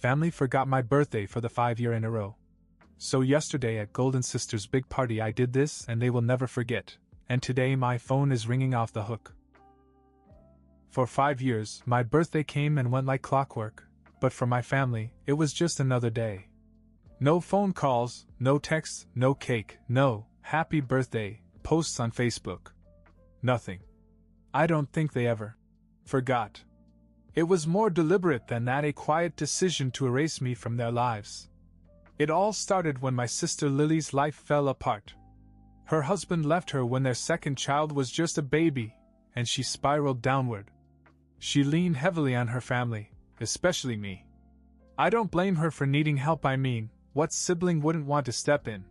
Family forgot my birthday for the 5th year in a row. So yesterday at Golden Sister's big party I did this and they will never forget, and today my phone is ringing off the hook. For 5 years, my birthday came and went like clockwork, but for my family, it was just another day. No phone calls, no texts, no cake, no happy birthday posts on Facebook. Nothing. I don't think they ever forgot. It was more deliberate than that, a quiet decision to erase me from their lives. It all started when my sister Lily's life fell apart. Her husband left her when their second child was just a baby, and she spiraled downward. She leaned heavily on her family, especially me. I don't blame her for needing help. I mean, what sibling wouldn't want to step in?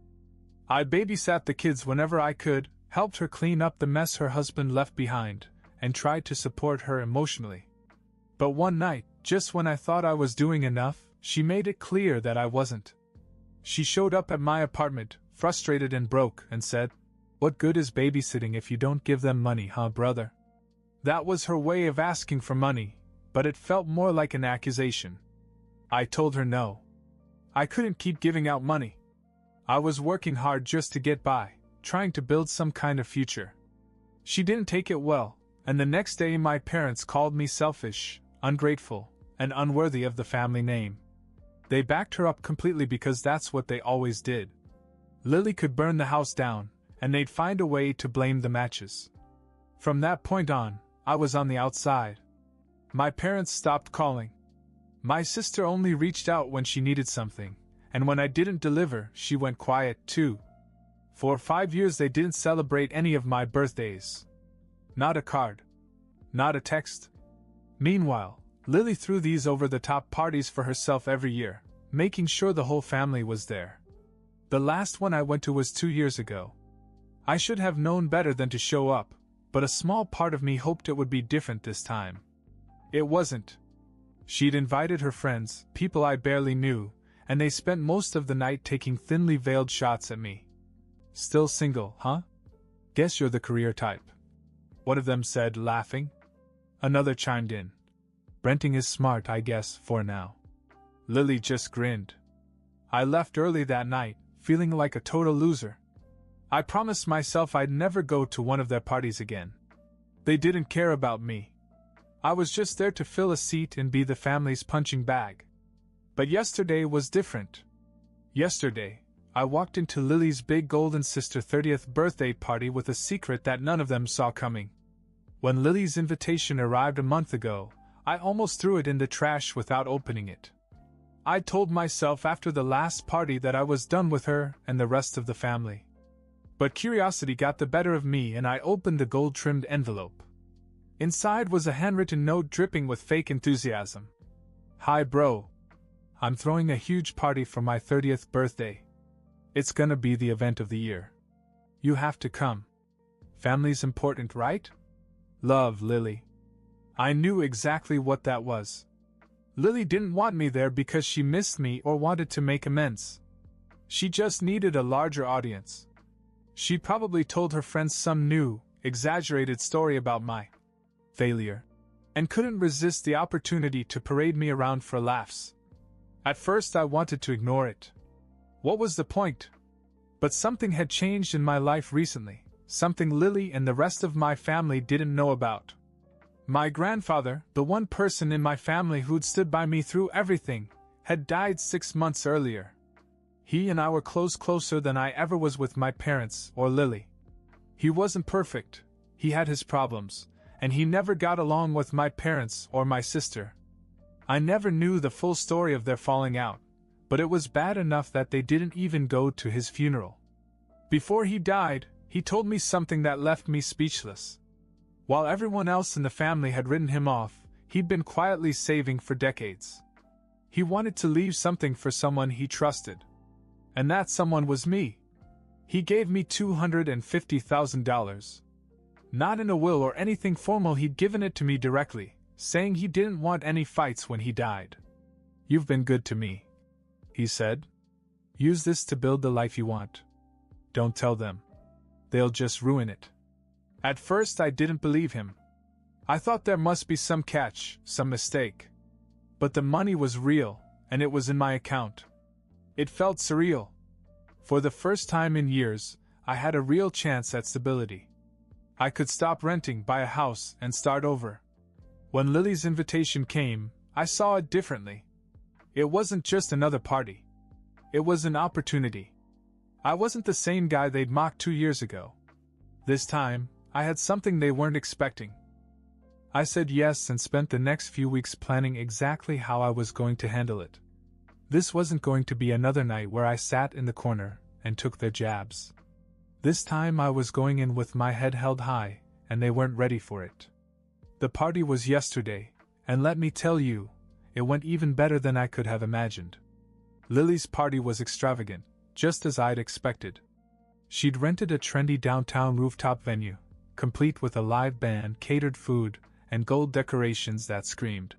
I babysat the kids whenever I could, helped her clean up the mess her husband left behind, and tried to support her emotionally. But one night, just when I thought I was doing enough, she made it clear that I wasn't. She showed up at my apartment, frustrated and broke, and said, "What good is babysitting if you don't give them money, huh, brother?" That was her way of asking for money, but it felt more like an accusation. I told her no. I couldn't keep giving out money. I was working hard just to get by, trying to build some kind of future. She didn't take it well, and the next day my parents called me selfish, ungrateful, and unworthy of the family name. They backed her up completely because that's what they always did. Lily could burn the house down, and they'd find a way to blame the matches. From that point on, I was on the outside. My parents stopped calling. My sister only reached out when she needed something, and when I didn't deliver, she went quiet too. For 5 years they didn't celebrate any of my birthdays. Not a card. Not a text. Meanwhile, Lily threw these over-the-top parties for herself every year, making sure the whole family was there. The last one I went to was 2 years ago. I should have known better than to show up, but a small part of me hoped it would be different this time. It wasn't. She'd invited her friends, people I barely knew, and they spent most of the night taking thinly veiled shots at me. "Still single, huh? Guess you're the career type," one of them said, laughing. Another chimed in. "Renting is smart, I guess, for now." Lily just grinned. I left early that night, feeling like a total loser. I promised myself I'd never go to one of their parties again. They didn't care about me. I was just there to fill a seat and be the family's punching bag. But yesterday was different. Yesterday, I walked into Lily's big Golden Sister 30th birthday party with a secret that none of them saw coming. When Lily's invitation arrived a month ago, I almost threw it in the trash without opening it. I told myself after the last party that I was done with her and the rest of the family. But curiosity got the better of me and I opened the gold-trimmed envelope. Inside was a handwritten note dripping with fake enthusiasm. "Hi bro. I'm throwing a huge party for my 30th birthday. It's gonna be the event of the year. You have to come. Family's important, right? Love, Lily." I knew exactly what that was. Lily didn't want me there because she missed me or wanted to make amends. She just needed a larger audience. She probably told her friends some new, exaggerated story about my failure, and couldn't resist the opportunity to parade me around for laughs. At first I wanted to ignore it. What was the point? But something had changed in my life recently, something Lily and the rest of my family didn't know about. My grandfather, the one person in my family who'd stood by me through everything, had died 6 months earlier. He and I were closer than I ever was with my parents or Lily. He wasn't perfect, he had his problems, and he never got along with my parents or my sister. I never knew the full story of their falling out, but it was bad enough that they didn't even go to his funeral. Before he died, he told me something that left me speechless. While everyone else in the family had written him off, he'd been quietly saving for decades. He wanted to leave something for someone he trusted. And that someone was me. He gave me $250,000. Not in a will or anything formal, he'd given it to me directly, saying he didn't want any fights when he died. "You've been good to me," he said. "Use this to build the life you want. Don't tell them. They'll just ruin it." At first I didn't believe him. I thought there must be some catch, some mistake. But the money was real, and it was in my account. It felt surreal. For the first time in years, I had a real chance at stability. I could stop renting, buy a house, and start over. When Lily's invitation came, I saw it differently. It wasn't just another party. It was an opportunity. I wasn't the same guy they'd mocked 2 years ago. This time, I had something they weren't expecting. I said yes and spent the next few weeks planning exactly how I was going to handle it. This wasn't going to be another night where I sat in the corner and took their jabs. This time I was going in with my head held high, and they weren't ready for it. The party was yesterday, and let me tell you, it went even better than I could have imagined. Lily's party was extravagant, just as I'd expected. She'd rented a trendy downtown rooftop venue, complete with a live band, catered food, and gold decorations that screamed,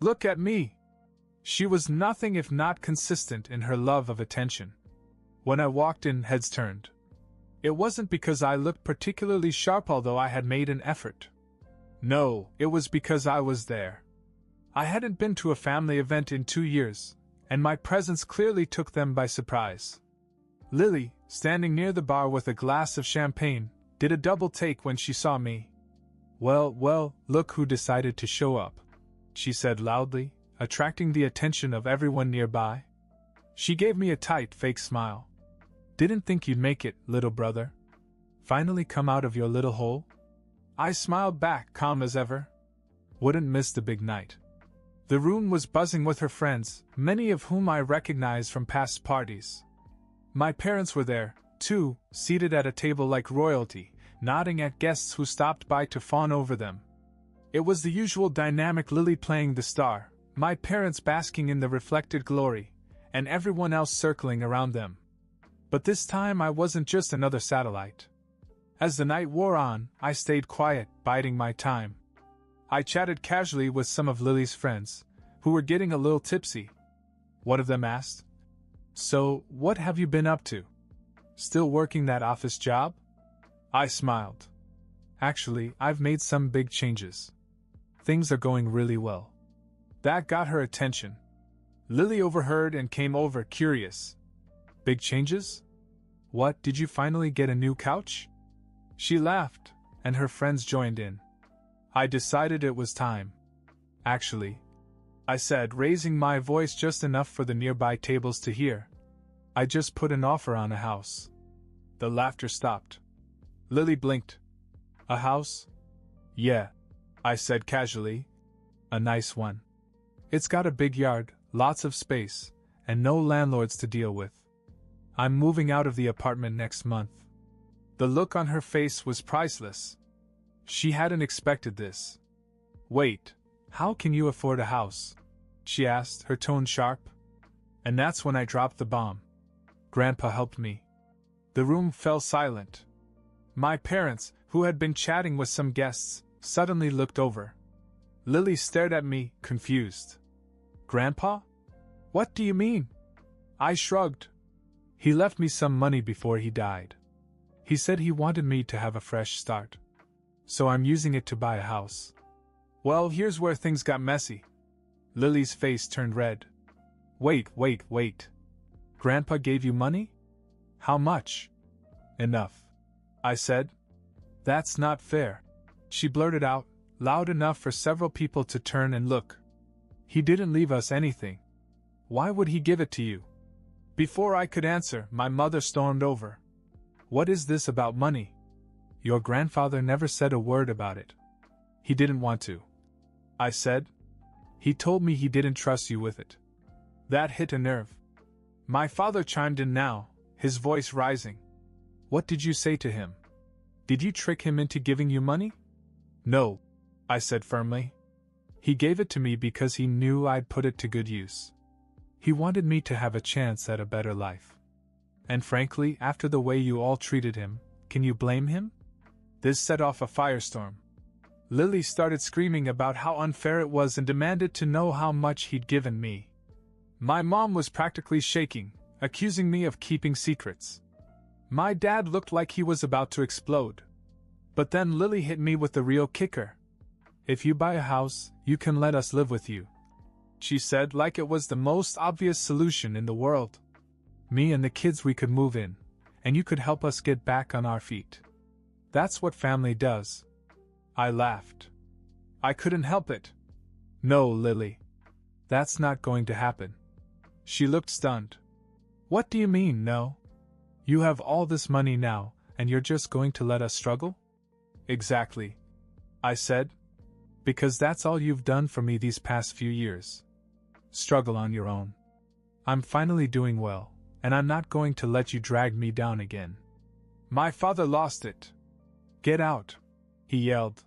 "Look at me!" She was nothing if not consistent in her love of attention. When I walked in, heads turned. It wasn't because I looked particularly sharp, although I had made an effort. No, it was because I was there. I hadn't been to a family event in 2 years, and my presence clearly took them by surprise. Lily, standing near the bar with a glass of champagne, did a double take when she saw me. Well, look who decided to show up," she said loudly, attracting the attention of everyone nearby. She gave me a tight, fake smile. "Didn't think you'd make it, little brother. Finally come out of your little hole?" I smiled back, calm as ever. Wouldn't miss the big night. The room was buzzing with her friends, many of whom I recognized from past parties. My parents were there, too, seated at a table like royalty, nodding at guests who stopped by to fawn over them. It was the usual dynamic: Lily playing the star, my parents basking in the reflected glory, and everyone else circling around them. But this time I wasn't just another satellite. As the night wore on, I stayed quiet, biding my time. I chatted casually with some of Lily's friends, who were getting a little tipsy. One of them asked, "So, what have you been up to? Still working that office job?" I smiled. "Actually, I've made some big changes. Things are going really well." That got her attention. Lily overheard and came over, curious. "Big changes? What, did you finally get a new couch?" She laughed, and her friends joined in. I decided it was time. "Actually," I said, raising my voice just enough for the nearby tables to hear, "I just put an offer on a house." The laughter stopped. Lily blinked. "A house?" "Yeah," I said casually. "A nice one. It's got a big yard, lots of space, and no landlords to deal with. I'm moving out of the apartment next month." The look on her face was priceless. She hadn't expected this. "Wait, how can you afford a house?" she asked, her tone sharp. And that's when I dropped the bomb. Grandpa helped me. The room fell silent. My parents, who had been chatting with some guests, suddenly looked over. Lily stared at me, confused. "Grandpa? What do you mean?" I shrugged. "He left me some money before he died. He said he wanted me to have a fresh start. So I'm using it to buy a house." Well, here's where things got messy. Lily's face turned red. Wait. Grandpa gave you money? How much?" "Enough," I said. "That's not fair," she blurted out, loud enough for several people to turn and look. "He didn't leave us anything. Why would he give it to you?" Before I could answer, my mother stormed over. "What is this about money? Your grandfather never said a word about it." "He didn't want to," I said. "He told me he didn't trust you with it." That hit a nerve. My father chimed in now, his voice rising. "What did you say to him? Did you trick him into giving you money?" "No," I said firmly. "He gave it to me because he knew I'd put it to good use. He wanted me to have a chance at a better life. And frankly, after the way you all treated him, can you blame him?" This set off a firestorm. Lily started screaming about how unfair it was and demanded to know how much he'd given me. My mom was practically shaking, accusing me of keeping secrets. My dad looked like he was about to explode. But then Lily hit me with the real kicker. "If you buy a house, you can let us live with you." she said, like it was the most obvious solution in the world. Me and the kids, we could move in, and you could help us get back on our feet. That's what family does. I laughed. I couldn't help it. No, Lily. That's not going to happen. She looked stunned. What do you mean, no? You have all this money now, and you're just going to let us struggle? Exactly, I said. Because that's all you've done for me these past few years. Struggle on your own. I'm finally doing well, and I'm not going to let you drag me down again. My father lost it. Get out, he yelled.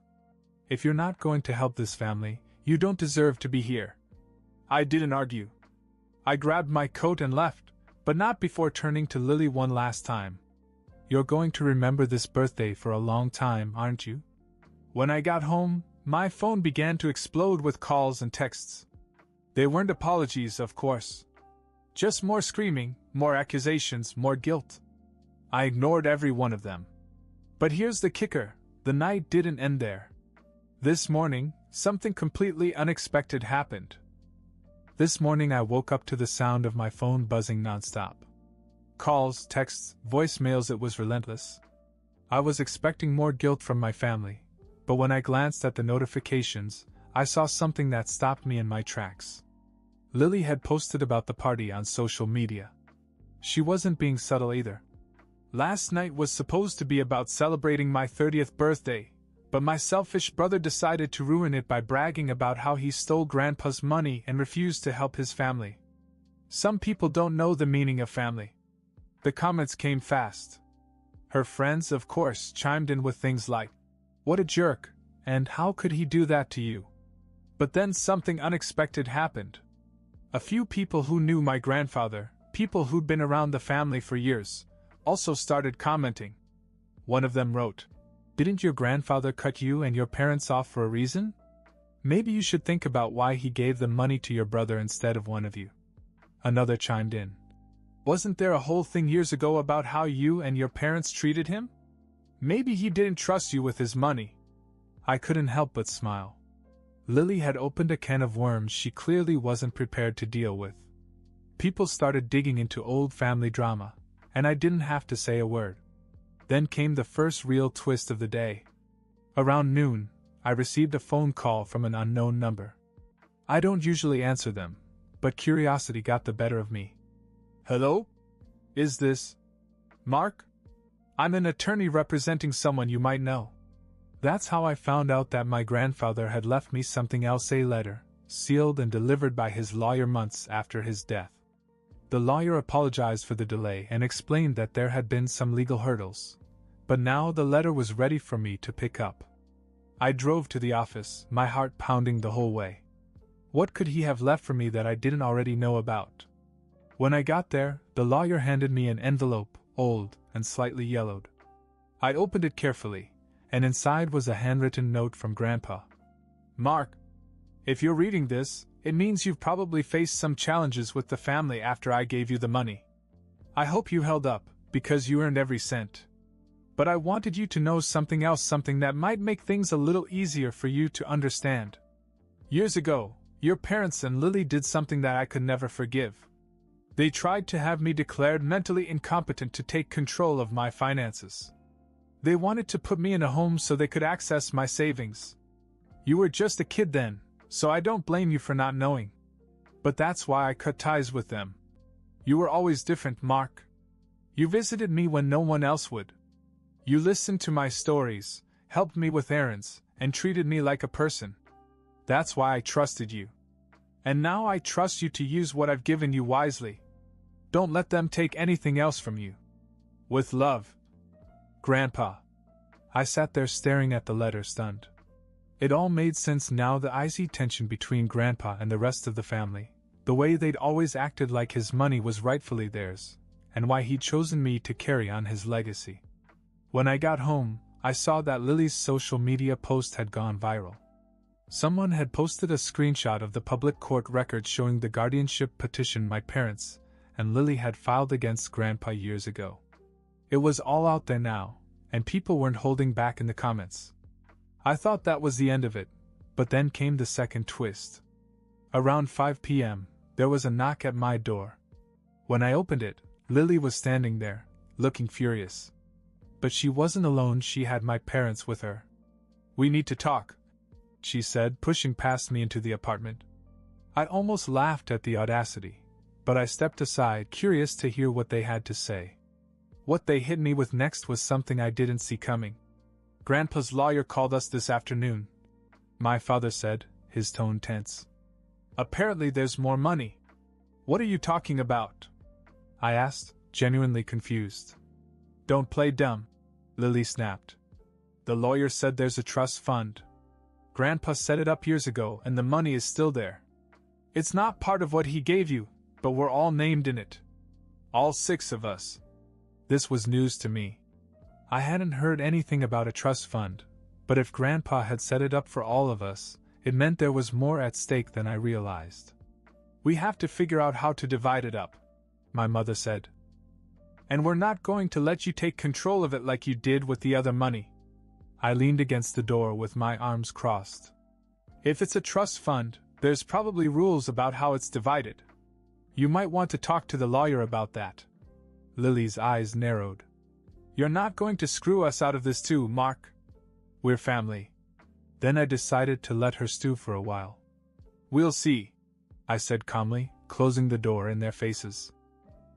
If you're not going to help this family, you don't deserve to be here. I didn't argue. I grabbed my coat and left, but not before turning to Lily one last time. You're going to remember this birthday for a long time, aren't you? When I got home, my phone began to explode with calls and texts. They weren't apologies, of course. Just more screaming, more accusations, more guilt. I ignored every one of them. But here's the kicker, the night didn't end there. This morning, something completely unexpected happened. This morning I woke up to the sound of my phone buzzing nonstop. Calls, texts, voicemails, it was relentless. I was expecting more guilt from my family, but when I glanced at the notifications, I saw something that stopped me in my tracks. Lily had posted about the party on social media. She wasn't being subtle either. Last night was supposed to be about celebrating my 30th birthday, but my selfish brother decided to ruin it by bragging about how he stole Grandpa's money and refused to help his family. Some people don't know the meaning of family. The comments came fast. Her friends, of course, chimed in with things like, "What a jerk," and "How could he do that to you?" But then something unexpected happened. A few people who knew my grandfather, people who'd been around the family for years, also started commenting. One of them wrote, "Didn't your grandfather cut you and your parents off for a reason? Maybe you should think about why he gave the money to your brother instead of one of you." Another chimed in, "Wasn't there a whole thing years ago about how you and your parents treated him? Maybe he didn't trust you with his money." I couldn't help but smile. Lily had opened a can of worms she clearly wasn't prepared to deal with. People started digging into old family drama, and I didn't have to say a word. Then came the first real twist of the day. Around noon, I received a phone call from an unknown number. I don't usually answer them, but curiosity got the better of me. "Hello? Is this Mark? I'm an attorney representing someone you might know." That's how I found out that my grandfather had left me something else, a letter, sealed and delivered by his lawyer months after his death. The lawyer apologized for the delay and explained that there had been some legal hurdles, but now the letter was ready for me to pick up. I drove to the office, my heart pounding the whole way. What could he have left for me that I didn't already know about? When I got there, the lawyer handed me an envelope, old and slightly yellowed. I opened it carefully, and inside was a handwritten note from Grandpa. "Mark, if you're reading this, it means you've probably faced some challenges with the family after I gave you the money. I hope you held up, because you earned every cent. But I wanted you to know something else, something that might make things a little easier for you to understand. Years ago, your parents and Lily did something that I could never forgive. They tried to have me declared mentally incompetent to take control of my finances. They wanted to put me in a home so they could access my savings. You were just a kid then, so I don't blame you for not knowing. But that's why I cut ties with them. You were always different, Mark. You visited me when no one else would. You listened to my stories, helped me with errands, and treated me like a person. That's why I trusted you. And now I trust you to use what I've given you wisely. Don't let them take anything else from you. With love, Grandpa." I sat there staring at the letter, stunned. It all made sense now, the icy tension between Grandpa and the rest of the family, the way they'd always acted like his money was rightfully theirs, and why he'd chosen me to carry on his legacy. When I got home, I saw that Lily's social media post had gone viral. Someone had posted a screenshot of the public court record showing the guardianship petition my parents and Lily had filed against Grandpa years ago. It was all out there now, and people weren't holding back in the comments. I thought that was the end of it, but then came the second twist. Around 5 p.m., there was a knock at my door. When I opened it, Lily was standing there, looking furious. But she wasn't alone, she had my parents with her. "We need to talk," she said, pushing past me into the apartment. I almost laughed at the audacity, but I stepped aside, curious to hear what they had to say. What they hit me with next was something I didn't see coming. "Grandpa's lawyer called us this afternoon," my father said, his tone tense. "Apparently there's more money." "What are you talking about?" I asked, genuinely confused. "Don't play dumb," Lily snapped. "The lawyer said there's a trust fund. Grandpa set it up years ago and the money is still there. It's not part of what he gave you, but we're all named in it. All 6 of us." This was news to me. I hadn't heard anything about a trust fund, but if Grandpa had set it up for all of us, it meant there was more at stake than I realized. "We have to figure out how to divide it up," my mother said. "And we're not going to let you take control of it like you did with the other money." I leaned against the door with my arms crossed. "If it's a trust fund, there's probably rules about how it's divided. You might want to talk to the lawyer about that." Lily's eyes narrowed. "You're not going to screw us out of this too, Mark? We're family." Then I decided to let her stew for a while. "We'll see," I said calmly, closing the door in their faces.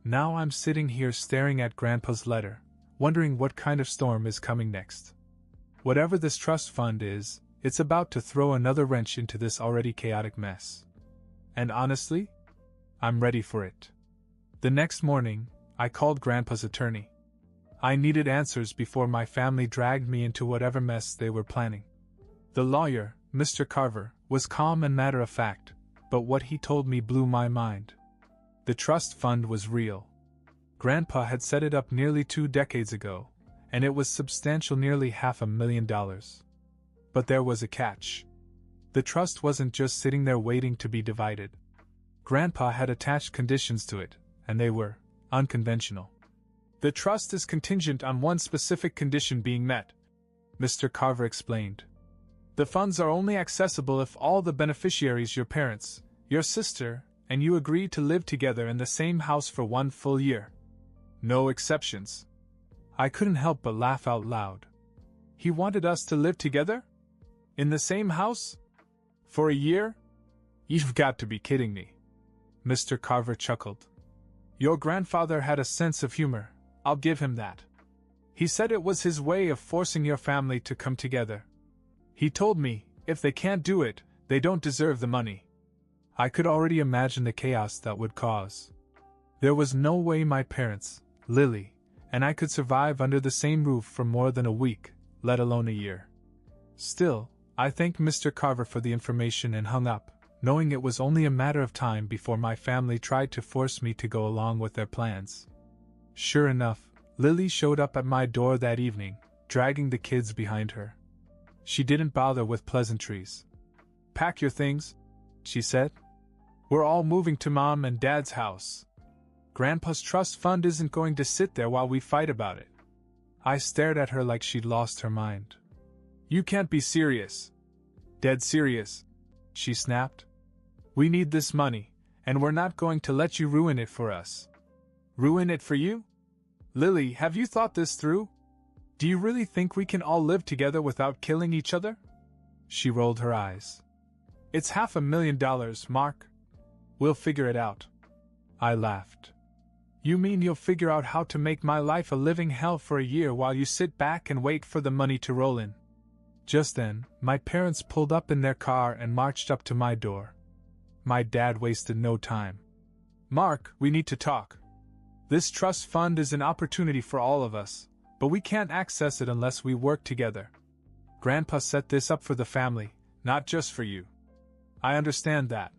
Now I'm sitting here staring at Grandpa's letter, wondering what kind of storm is coming next. Whatever this trust fund is, it's about to throw another wrench into this already chaotic mess. And honestly, I'm ready for it. The next morning, I called Grandpa's attorney. I needed answers before my family dragged me into whatever mess they were planning. The lawyer, Mr. Carver, was calm and matter-of-fact, but what he told me blew my mind. The trust fund was real. Grandpa had set it up nearly 2 decades ago, and it was substantial, nearly $500,000. But there was a catch. The trust wasn't just sitting there waiting to be divided. Grandpa had attached conditions to it, and they were unconventional. "The trust is contingent on one specific condition being met," Mr. Carver explained. "The funds are only accessible if all the beneficiaries, your parents, your sister, and you agree to live together in the same house for 1 full year. No exceptions." I couldn't help but laugh out loud. He wanted us to live together? In the same house? For a year? "You've got to be kidding me." Mr. Carver chuckled. "Your grandfather had a sense of humor, I'll give him that. He said it was his way of forcing your family to come together. He told me, if they can't do it, they don't deserve the money." I could already imagine the chaos that would cause. There was no way my parents, Lily, and I could survive under the same roof for more than a week, let alone a year. Still, I thanked Mr. Carver for the information and hung up, knowing it was only a matter of time before my family tried to force me to go along with their plans. Sure enough, Lily showed up at my door that evening, dragging the kids behind her. She didn't bother with pleasantries. "Pack your things," she said. "We're all moving to Mom and Dad's house. Grandpa's trust fund isn't going to sit there while we fight about it." I stared at her like she'd lost her mind. "You can't be serious." "Dead serious," she snapped. "We need this money, and we're not going to let you ruin it for us." "Ruin it for you? Lily, have you thought this through? Do you really think we can all live together without killing each other?" She rolled her eyes. "It's $500,000, Mark. We'll figure it out." I laughed. "You mean you'll figure out how to make my life a living hell for a year while you sit back and wait for the money to roll in?" Just then, my parents pulled up in their car and marched up to my door. My dad wasted no time. "Mark, we need to talk. This trust fund is an opportunity for all of us, but we can't access it unless we work together. Grandpa set this up for the family, not just for you." "I understand that,"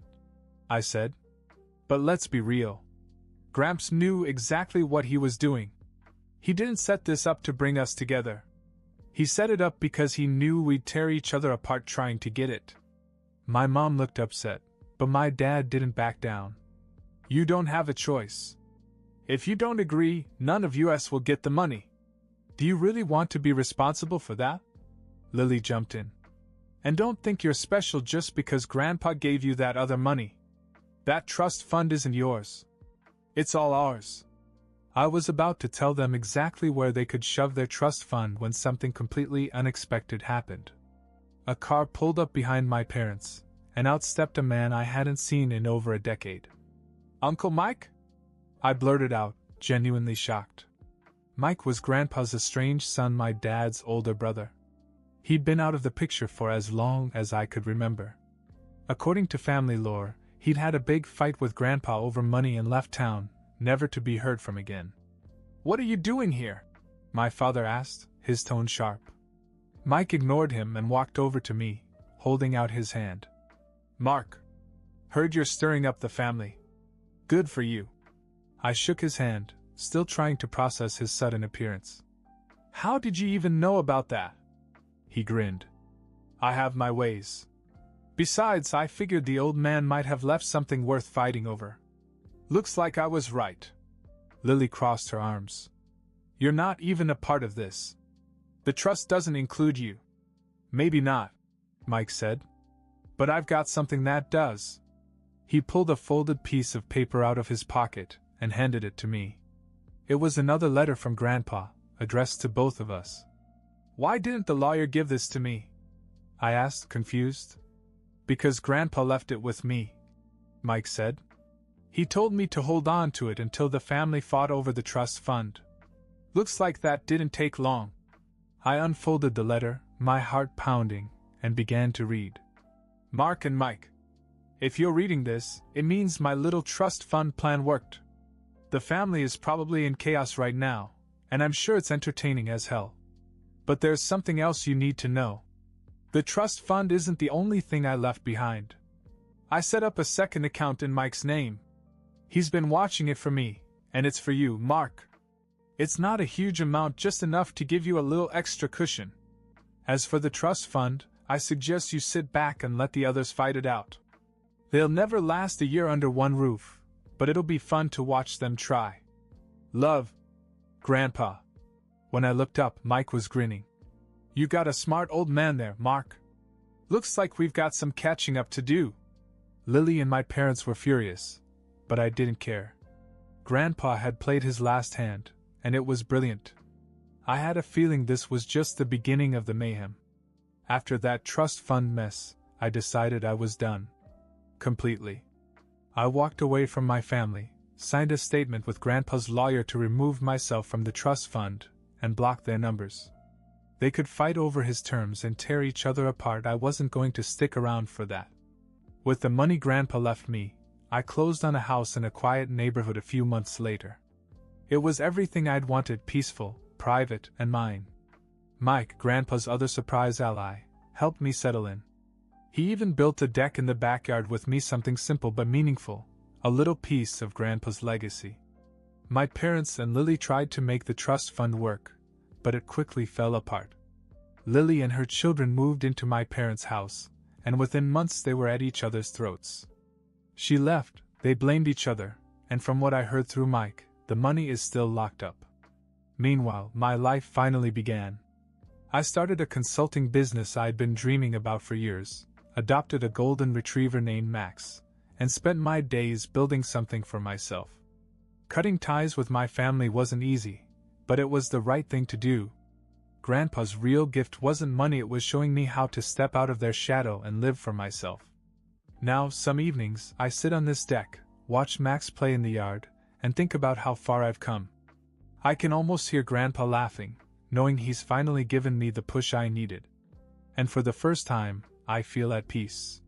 I said. "But let's be real. Gramps knew exactly what he was doing. He didn't set this up to bring us together. He set it up because he knew we'd tear each other apart trying to get it." My mom looked upset, but my dad didn't back down. "You don't have a choice. If you don't agree, none of us will get the money." "Do you really want to be responsible for that?" Lily jumped in. And don't think you're special just because Grandpa gave you that other money. That trust fund isn't yours. It's all ours. I was about to tell them exactly where they could shove their trust fund when something completely unexpected happened. A car pulled up behind my parents, and out stepped a man I hadn't seen in over a decade. "Uncle Mike?" I blurted out, genuinely shocked. Mike was Grandpa's estranged son, my dad's older brother. He'd been out of the picture for as long as I could remember. According to family lore, he'd had a big fight with Grandpa over money and left town, never to be heard from again. "What are you doing here?" my father asked, his tone sharp. Mike ignored him and walked over to me, holding out his hand. "Mark, heard you're stirring up the family. Good for you." I shook his hand, still trying to process his sudden appearance. "How did you even know about that?" He grinned. "I have my ways. Besides, I figured the old man might have left something worth fighting over." "Looks like I was right." Lily crossed her arms. "You're not even a part of this. The trust doesn't include you." "Maybe not," Mike said. "But I've got something that does." He pulled a folded piece of paper out of his pocket and handed it to me. It was another letter from Grandpa, addressed to both of us. "Why didn't the lawyer give this to me?" I asked, confused. "Because Grandpa left it with me," Mike said. "He told me to hold on to it until the family fought over the trust fund. Looks like that didn't take long." I unfolded the letter, my heart pounding, and began to read. "Mark and Mike, if you're reading this, it means my little trust fund plan worked. The family is probably in chaos right now, and I'm sure it's entertaining as hell. But there's something else you need to know. The trust fund isn't the only thing I left behind. I set up a second account in Mike's name. He's been watching it for me, and it's for you, Mark. It's not a huge amount, just enough to give you a little extra cushion. As for the trust fund, I suggest you sit back and let the others fight it out. They'll never last a year under one roof, but it'll be fun to watch them try. Love, Grandpa." When I looked up, Mike was grinning. "You got a smart old man there, Mark. Looks like we've got some catching up to do." Lily and my parents were furious, but I didn't care. Grandpa had played his last hand, and it was brilliant. I had a feeling this was just the beginning of the mayhem. After that trust fund mess, I decided I was done. Completely. I walked away from my family, signed a statement with Grandpa's lawyer to remove myself from the trust fund, and block their numbers. They could fight over his terms and tear each other apart. I wasn't going to stick around for that. With the money Grandpa left me, I closed on a house in a quiet neighborhood a few months later. It was everything I'd wanted: peaceful, private, and mine. Mike, Grandpa's other surprise ally, helped me settle in. He even built a deck in the backyard with me, something simple but meaningful, a little piece of Grandpa's legacy. My parents and Lily tried to make the trust fund work, but it quickly fell apart. Lily and her children moved into my parents' house, and within months they were at each other's throats. She left, they blamed each other, and from what I heard through Mike, the money is still locked up. Meanwhile, my life finally began. I started a consulting business I'd been dreaming about for years, adopted a golden retriever named Max, and spent my days building something for myself. Cutting ties with my family wasn't easy, but it was the right thing to do. Grandpa's real gift wasn't money, it was showing me how to step out of their shadow and live for myself. Now, some evenings, I sit on this deck, watch Max play in the yard, and think about how far I've come. I can almost hear Grandpa laughing, knowing he's finally given me the push I needed. And for the first time, I feel at peace.